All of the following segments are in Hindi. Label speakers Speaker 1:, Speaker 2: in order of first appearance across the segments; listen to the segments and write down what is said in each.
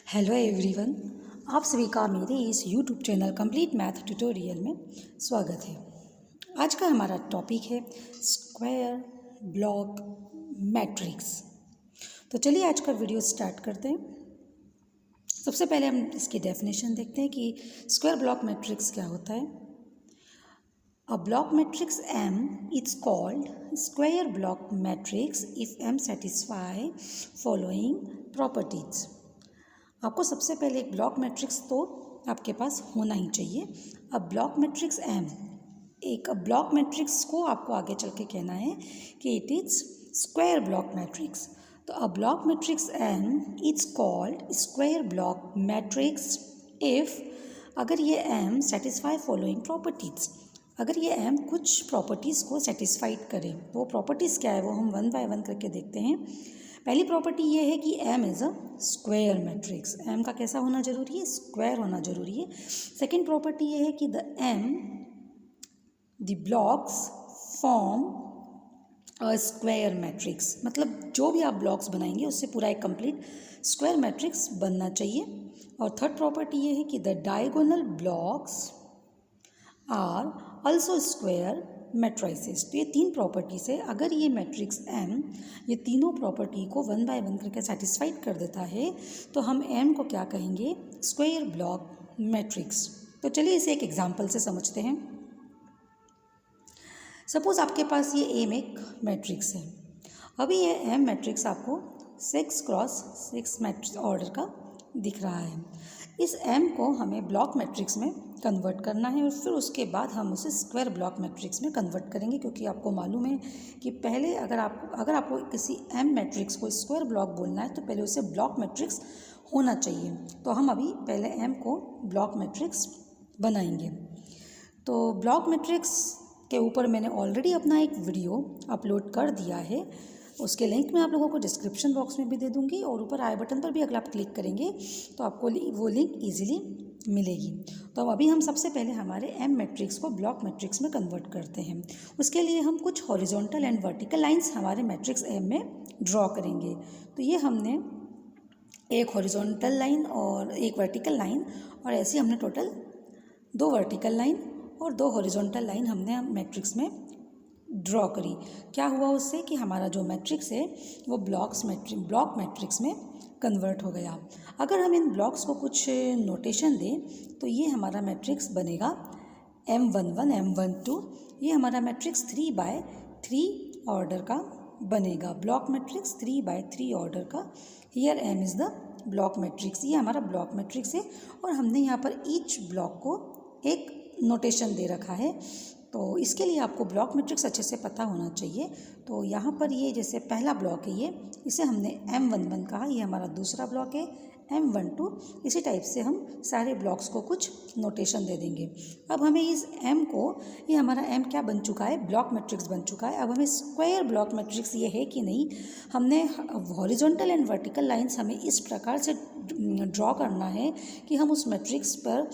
Speaker 1: हेलो एवरीवन, आप सभी का मेरे इस YouTube channel complete math tutorial में स्वागत है। आज का हमारा टॉपिक है स्क्वायर ब्लॉक मैट्रिक्स। तो चलिए आज का वीडियो स्टार्ट करते हैं। सबसे पहले हम इसकी डेफिनेशन देखते हैं कि स्क्वायर ब्लॉक मैट्रिक्स क्या होता है। A block matrix M is called square block matrix if M satisfy following properties। आपको सबसे पहले एक ब्लॉक मैट्रिक्स तो आपके पास होना ही चाहिए। अब ब्लॉक मैट्रिक्स एम, एक ब्लॉक मैट्रिक्स को आपको आगे चल के कहना है कि it is square block matrix. तो a block matrix M is called square block matrix if, अगर ये एम सेटिस्फाई फॉलोइंग प्रॉपर्टीज़, अगर ये एम कुछ प्रॉपर्टीज़ को सेटिस्फाइड करे। वो प्रॉपर्टीज़ क्या है वो हम वन बाय वन करके देखते हैं। पहली प्रॉपर्टी ये है कि M is a square matrix. M का कैसा होना जरूरी है? स्क्वायर होना जरूरी है। सेकेंड प्रॉपर्टी ये है कि the blocks form a square matrix, मतलब जो भी आप ब्लॉक्स बनाएंगे उससे पूरा एक कंप्लीट स्क्वायर मैट्रिक्स बनना चाहिए। और थर्ड प्रॉपर्टी ये है कि the diagonal blocks are also square matrices. तो ये तीन प्रॉपर्टी से अगर ये मैट्रिक्स एम ये तीनों प्रॉपर्टी को वन बाय वन करके सेटिस्फाइड कर देता है तो हम एम को क्या कहेंगे? Square block matrix. तो चलिए इसे एक एग्जांपल से समझते हैं। सपोज आपके पास ये एम एक मैट्रिक्स है। अभी ये एम मैट्रिक्स आपको 6x6 मैट्रिक्स ऑर्डर का दिख रहा है। इस एम को हमें ब्लॉक मैट्रिक्स में कन्वर्ट करना है और फिर उसके बाद हम उसे स्क्वायर ब्लॉक मैट्रिक्स में कन्वर्ट करेंगे, क्योंकि आपको मालूम है कि पहले अगर आपको किसी एम मैट्रिक्स को स्क्वायर ब्लॉक बोलना है तो पहले उसे ब्लॉक मैट्रिक्स होना चाहिए। तो हम अभी पहले एम को ब्लॉक मैट्रिक्स बनाएंगे। तो ब्लॉक मैट्रिक्स के ऊपर मैंने ऑलरेडी अपना एक वीडियो अपलोड कर दिया है। उसके लिंक मैं आप लोगों को डिस्क्रिप्शन बॉक्स में भी दे दूंगी और ऊपर आई बटन पर भी अगर आप क्लिक करेंगे तो आपको वो लिंक इजीली मिलेगी। तो अभी हम सबसे पहले हमारे एम मैट्रिक्स को ब्लॉक मैट्रिक्स में कन्वर्ट करते हैं। उसके लिए हम कुछ हॉरिजॉन्टल एंड वर्टिकल लाइंस हमारे मैट्रिक्स एम में ड्रॉ करेंगे। तो ये हमने एक हॉरिजॉन्टल लाइन और एक वर्टिकल लाइन, और ऐसे हमने टोटल 2 वर्टिकल लाइन और 2 हॉरिजॉन्टल लाइन हमने मैट्रिक्स में ड्रॉ करी। क्या हुआ उससे कि हमारा जो मैट्रिक्स है वो ब्लॉक मैट्रिक्स में कन्वर्ट हो गया। अगर हम इन ब्लॉक्स को कुछ नोटेशन दें तो ये हमारा मैट्रिक्स बनेगा M11 M12। ये हमारा मैट्रिक्स 3x3 ऑर्डर का बनेगा। ब्लॉक मैट्रिक्स 3x3 ऑर्डर का। Here M is the block matrix. ये हमारा ब्लॉक मैट्रिक्स है और हमने यहाँ पर ईच ब्लॉक को एक नोटेशन दे रखा है। तो इसके लिए आपको ब्लॉक मैट्रिक्स अच्छे से पता होना चाहिए। तो यहाँ पर ये जैसे पहला ब्लॉक है, ये इसे हमने M11 कहा। ये हमारा दूसरा ब्लॉक है M12। इसी टाइप से हम सारे ब्लॉक्स को कुछ नोटेशन दे देंगे। अब हमें इस M को, ये हमारा M क्या बन चुका है? ब्लॉक मैट्रिक्स बन चुका है। अब हमें स्क्वायर ब्लॉक मैट्रिक्स ये है कि नहीं, हमने हॉरिजॉन्टल एंड वर्टिकल लाइंस हमें इस प्रकार से ड्रॉ करना है कि हम उस मैट्रिक्स पर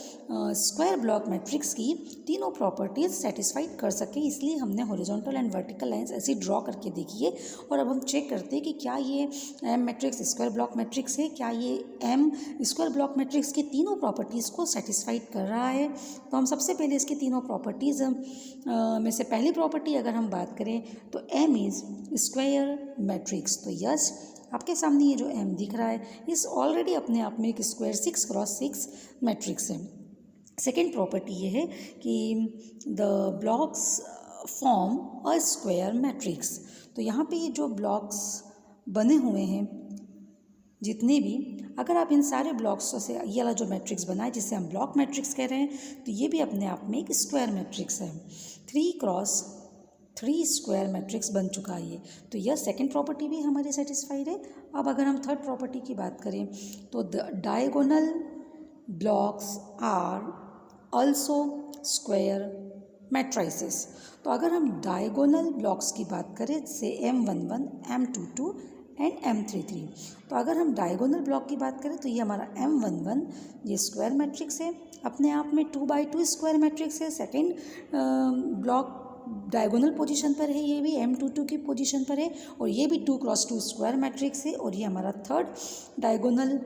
Speaker 1: स्क्वायर ब्लॉक मैट्रिक्स की तीनों प्रॉपर्टीज सेटिस्फाइड कर सकें। इसलिए हमने हॉरिजॉन्टल एंड वर्टिकल लाइंस ऐसी ड्रॉ करके देखी है। और अब हम चेक करते हैं कि क्या ये M matrix square block matrix है, क्या ये एम स्क्वायर ब्लॉक मैट्रिक्स की तीनों प्रॉपर्टीज़ को सेटिस्फाइड कर रहा है। तो हम सबसे पहले इसकी तीनों प्रॉपर्टीज़ में से पहली प्रॉपर्टी अगर हम बात करें तो एम इज़ स्क्वायर मैट्रिक्स। तो यस, आपके सामने ये जो एम दिख रहा है इस ऑलरेडी अपने आप में एक स्क्वायर 6x6 मैट्रिक्स है। सेकेंड प्रॉपर्टी ये है कि the blocks form a square matrix. तो यहाँ पे ये जो ब्लॉक्स बने हुए हैं जितने भी, अगर आप इन सारे ब्लॉक्स से ये वाला जो मैट्रिक्स बना है जिसे हम ब्लॉक मैट्रिक्स कह रहे हैं, तो ये भी अपने आप में एक स्क्वायर मैट्रिक्स है। 3x3 स्क्वायर मैट्रिक्स बन चुका है ये। तो यह सेकेंड प्रॉपर्टी भी हमारी सेटिस्फाइड है। अब अगर हम थर्ड प्रॉपर्टी की बात करें तो the diagonal blocks are also square matrices. तो अगर हम डायगोनल ब्लॉक्स की बात करें जैसे M11 M22 एंड M33, तो अगर हम डायगोनल ब्लॉक की बात करें तो ये हमारा M11 ये स्क्वायर मैट्रिक्स है, अपने आप में 2x2 स्क्वायर मैट्रिक्स है। सेकेंड ब्लॉक डायगोनल पोजीशन पर है, ये भी M22 की पोजीशन पर है, और ये भी 2x2 स्क्वायर मैट्रिक्स है, और ये हमारा थर्ड डायगोनल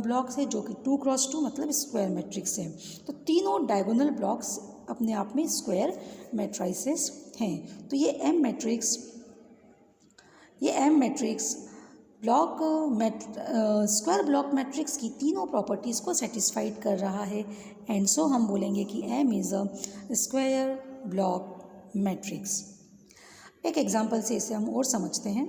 Speaker 1: ब्लॉक्स है जो कि 2x2 मतलब स्क्वायर मैट्रिक्स है। तो तीनों डायगोनल ब्लॉक्स अपने आप में स्क्वायर मैट्रिसेस हैं। तो ये M matrix square block matrix की तीनों प्रॉपर्टीज़ को सेटिस्फाइड कर रहा है, एंड सो हम बोलेंगे कि M is a square block matrix. एक एग्जांपल से इसे हम और समझते हैं।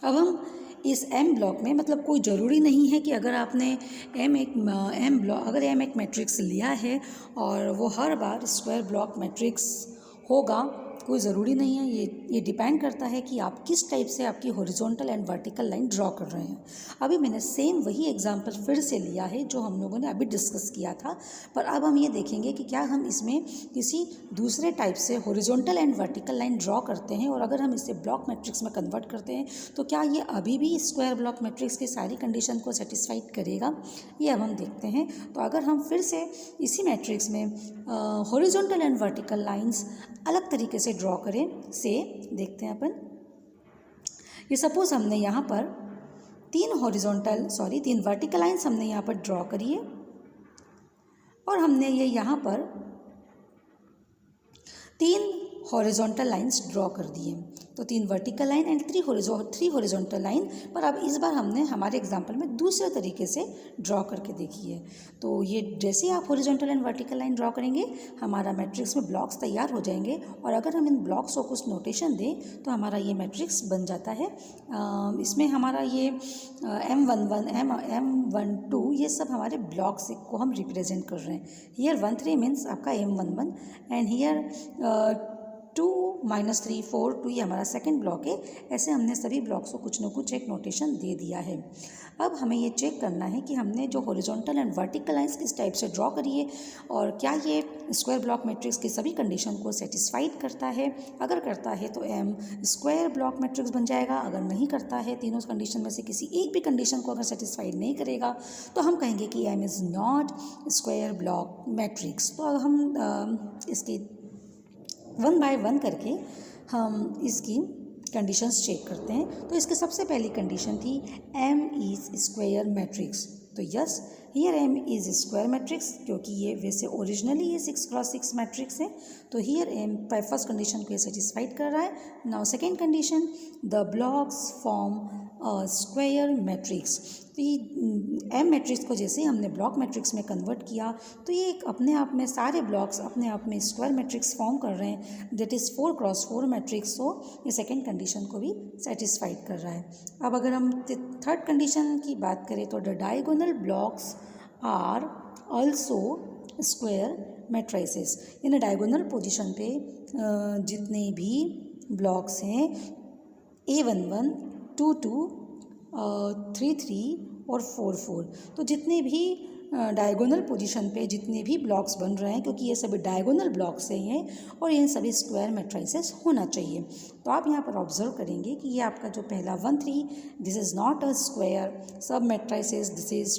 Speaker 1: अब हम इस एम ब्लॉक में, मतलब कोई ज़रूरी नहीं है कि अगर आपने अगर एम एक मैट्रिक्स लिया है और वो हर बार स्क्वायर ब्लॉक मैट्रिक्स होगा, कोई ज़रूरी नहीं है। ये डिपेंड करता है कि आप किस टाइप से आपकी horizontal and vertical line draw कर रहे हैं। अभी मैंने सेम वही एग्जांपल फिर से लिया है जो हम लोगों ने अभी डिस्कस किया था, पर अब हम ये देखेंगे कि क्या हम इसमें किसी दूसरे टाइप से horizontal and vertical line draw करते हैं, और अगर हम इसे ब्लॉक मैट्रिक्स में कन्वर्ट करते हैं तो क्या ये अभी भी स्क्वायर ब्लॉक मैट्रिक्स की सारी कंडीशन को सेटिस्फाइड करेगा, ये अब हम देखते हैं। तो अगर हम फिर से इसी मैट्रिक्स में हॉरिजॉन्टल एंड वर्टिकल लाइंस अलग तरीके से ड्रॉ करें, से देखते हैं अपन। ये सपोज हमने यहाँ पर तीन वर्टिकल लाइंस हमने यहाँ पर ड्रॉ करी है, और हमने ये यहाँ पर 3 हॉरिजॉन्टल लाइंस ड्रॉ कर दिए। तो 3 vertical line and 3 horizontal line, पर अब इस बार हमने हमारे एग्जांपल में दूसरे तरीके से ड्रॉ करके देखी है। तो ये जैसे आप horizontal and vertical line draw करेंगे, हमारा मैट्रिक्स में ब्लॉक्स तैयार हो जाएंगे, और अगर हम इन ब्लॉक्स को कुछ नोटेशन दें तो हमारा ये मैट्रिक्स बन जाता है। इसमें हमारा ये M11, M12 ये सब हमारे ब्लॉक्स को हम रिप्रेजेंट कर रहे हैं। हियर 13 मीन्स आपका M11, एंड हियर 2 -3 4 2 ये हमारा सेकंड ब्लॉक है। ऐसे हमने सभी ब्लॉक्स को कुछ न कुछ एक नोटेशन दे दिया है। अब हमें ये चेक करना है कि हमने जो हॉरिजॉन्टल एंड वर्टिकल लाइंस किस टाइप से ड्रॉ करी है, और क्या ये स्क्वायर ब्लॉक मैट्रिक्स की सभी कंडीशन को सेटिस्फाइड करता है। अगर करता है तो एम स्क्वायर ब्लॉक मैट्रिक्स बन जाएगा, अगर नहीं करता है, तीनों कंडीशन में से किसी एक भी कंडीशन को अगर सेटिस्फाइड नहीं करेगा, तो हम कहेंगे कि M is not square block matrix. तो अब हम इसकी 1 बाय 1 करके हम इसकी कंडीशंस चेक करते हैं। तो इसकी सबसे पहली कंडीशन थी M इज़ स्क्वायर मैट्रिक्स। तो yes, here M is square matrix, क्योंकि ये वैसे ओरिजिनली ये 6x6 मैट्रिक्स है। तो हियर M फर्स्ट कंडीशन को ये सेटिस्फाइड कर रहा है। Now second condition, the blocks form square matrix. तो ये एम मैट्रिक्स को जैसे ही हमने ब्लॉक मैट्रिक्स में कन्वर्ट किया, तो ये एक अपने आप में सारे ब्लॉक्स अपने आप में स्क्वायर मैट्रिक्स फॉर्म कर रहे हैं, दैट इज़ 4x4 मैट्रिक्स। तो ये सेकेंड कंडीशन को भी सेटिस्फाइड कर रहा है। अब अगर हम थर्ड कंडीशन की बात करें, तो the diagonal blocks are also square matrices. यानी डायगोनल पोजिशन पे जितने भी ब्लॉक्स हैं A11, 22, 33 और 44, तो जितने भी डायगोनल पोजीशन पे जितने भी ब्लॉक्स बन रहे हैं, क्योंकि ये सभी डायगोनल ब्लॉक्स हैं और ये सभी स्क्वायर मैट्रिसेस होना चाहिए। तो आप यहाँ पर ऑब्जर्व करेंगे कि ये आपका जो पहला 1 3, this is not a square sub matrices, this is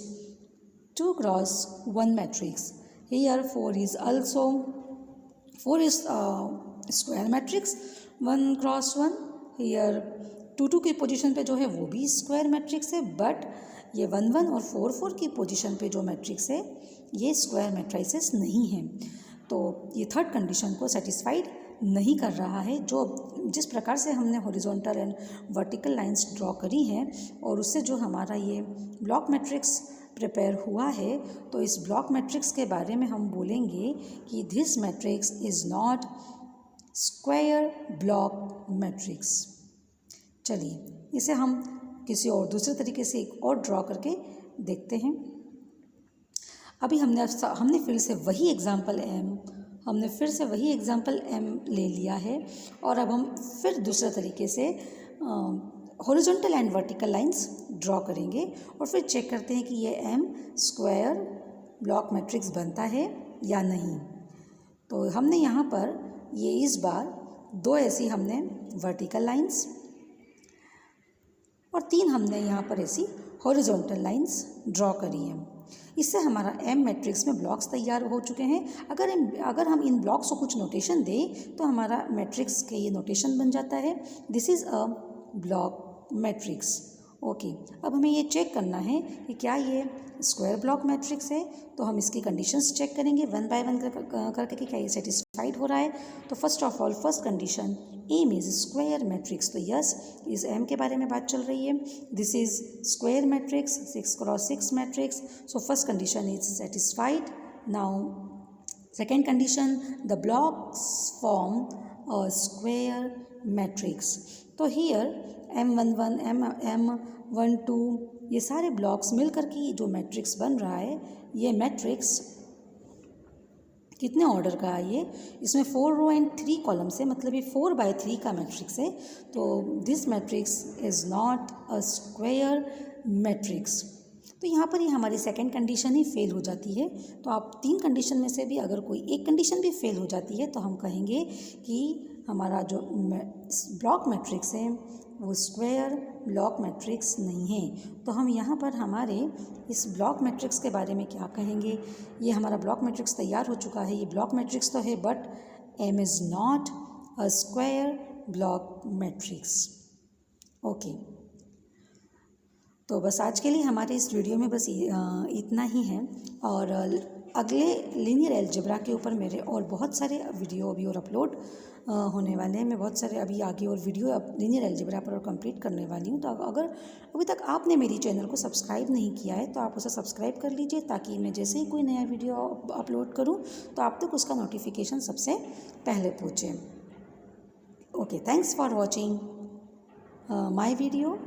Speaker 1: 2x1 matrix. Here 4 is square matrix 1x1। Here 2 2 की पोजीशन पे जो है वो भी स्क्वायर मैट्रिक्स है, बट ये 1 1 और 4 4 की पोजीशन पे जो मैट्रिक्स है ये स्क्वायर मैट्रिसेस नहीं है। तो ये थर्ड कंडीशन को सेटिस्फाइड नहीं कर रहा है। जिस प्रकार से हमने horizontal and vertical lines draw करी हैं और उससे जो हमारा ये ब्लॉक मैट्रिक्स प्रिपेयर हुआ है, तो इस ब्लॉक मैट्रिक्स के बारे में हम बोलेंगे कि this matrix is not square block matrix. चलिए इसे हम किसी और दूसरे तरीके से एक और ड्रॉ करके देखते हैं। अभी हमने फिर से वही एग्जांपल M ले लिया है, और अब हम फिर दूसरे तरीके से horizontal and vertical lines draw करेंगे और फिर चेक करते हैं कि ये M स्क्वायर ब्लॉक मैट्रिक्स बनता है या नहीं। तो हमने यहाँ पर इस बार 2 ऐसी हमने वर्टिकल लाइंस और 3 हमने यहाँ पर ऐसी हॉरिजॉन्टल लाइंस ड्रॉ करी हैं। इससे हमारा एम मैट्रिक्स में ब्लॉक्स तैयार हो चुके हैं। अगर हम इन ब्लॉक्स को कुछ नोटेशन दें तो हमारा मैट्रिक्स के ये नोटेशन बन जाता है। This is a block matrix. Okay, अब हमें ये चेक करना है कि क्या ये स्क्वायर ब्लॉक मैट्रिक्स है। तो हम इसकी कंडीशंस चेक करेंगे वन बाय वन करके कि क्या ये सेटिस्फाइड हो रहा है। तो first of all first condition, M is square matrix. तो यस, इस एम के बारे में बात चल रही है। This is square matrix, 6x6 matrix. So first condition is satisfied. Now second condition, the blocks form a square matrix. तो हियर M11, M12 ये सारे ब्लॉक्स मिलकर के जो मैट्रिक्स बन रहा है, ये मैट्रिक्स कितने ऑर्डर का है ये? इसमें 4 रो एंड 3 कॉलम्स है, मतलब ये 4/3 का मैट्रिक्स है। तो this matrix is not a square matrix. तो यहाँ पर ये हमारी सेकेंड कंडीशन ही फेल हो जाती है। तो आप 3 कंडीशन में से भी अगर कोई एक कंडीशन भी फेल हो जाती है तो हम कहेंगे कि हमारा जो ब्लॉक मैट्रिक्स है वो स्क्वायर ब्लॉक मैट्रिक्स नहीं है। तो हम यहाँ पर हमारे इस ब्लॉक मैट्रिक्स के बारे में क्या कहेंगे? ये हमारा ब्लॉक मैट्रिक्स तैयार हो चुका है। ये ब्लॉक मैट्रिक्स तो है but M is not a square block matrix. Okay, तो बस आज के लिए हमारे इस वीडियो में बस इतना ही है। और अगले लीनियर अलजेब्रा के ऊपर मेरे और बहुत सारे वीडियो अभी और अपलोड होने वाले हैं। मैं बहुत सारे अभी आगे और वीडियो लीनियर अलजेब्रा पर और कंप्लीट करने वाली हूँ। तो अगर अभी तक आपने मेरी चैनल को सब्सक्राइब नहीं किया है तो आप उसे सब्सक्राइब कर लीजिए, ताकि मैं जैसे ही कोई नया वीडियो अपलोड करूँ तो आप तक उसका नोटिफिकेशन सबसे पहले पहुँचे। Okay, thanks for watching my video.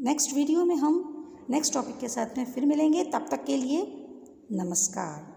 Speaker 1: Next video में हम नेक्स्ट टॉपिक के साथ में फिर मिलेंगे। तब तक के लिए नमस्कार।